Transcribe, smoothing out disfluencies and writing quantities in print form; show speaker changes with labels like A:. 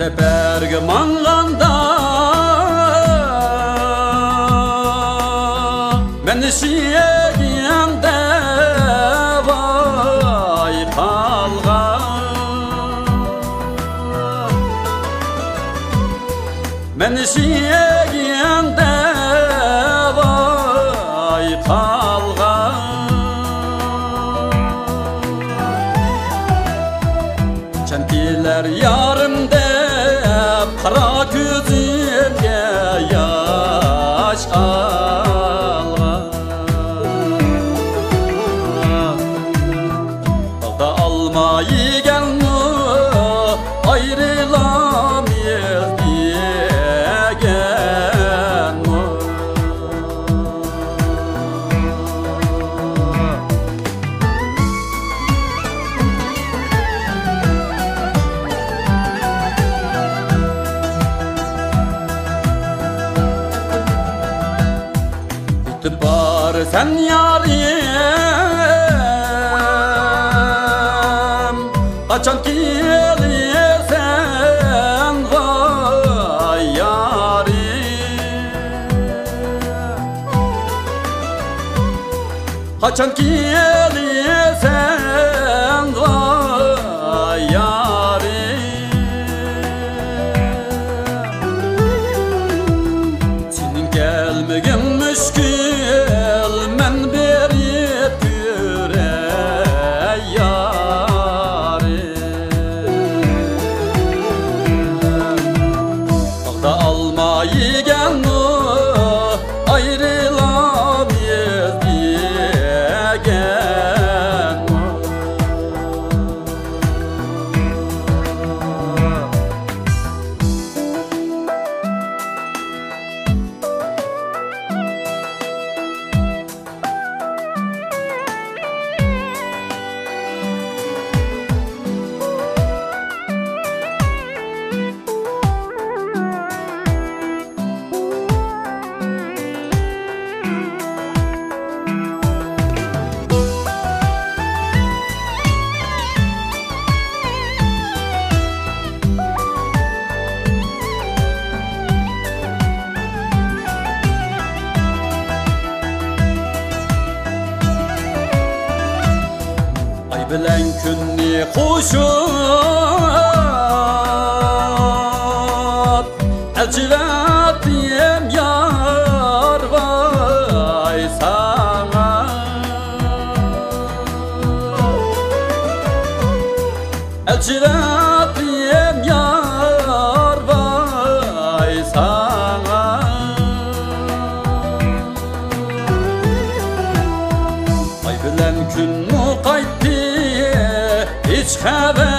A: seferge manganda meni şiyegende vay kalgan meni şiyegende vay kalgan çentiler yarım dep kara gözümge yaş algan Dalda almayı gelme ayrılamayız diyegen mi Bar sen yarim kaçan gelirsen vay yarim kaçan gelirsen vay yarim senin gelmegin müşkül almayı gelme ayrılamayız diyegen bilen künni kuşup elçiler diyem yar vay sana elçiler diyem yar vay sana ay bilen künni kaytti hiç haber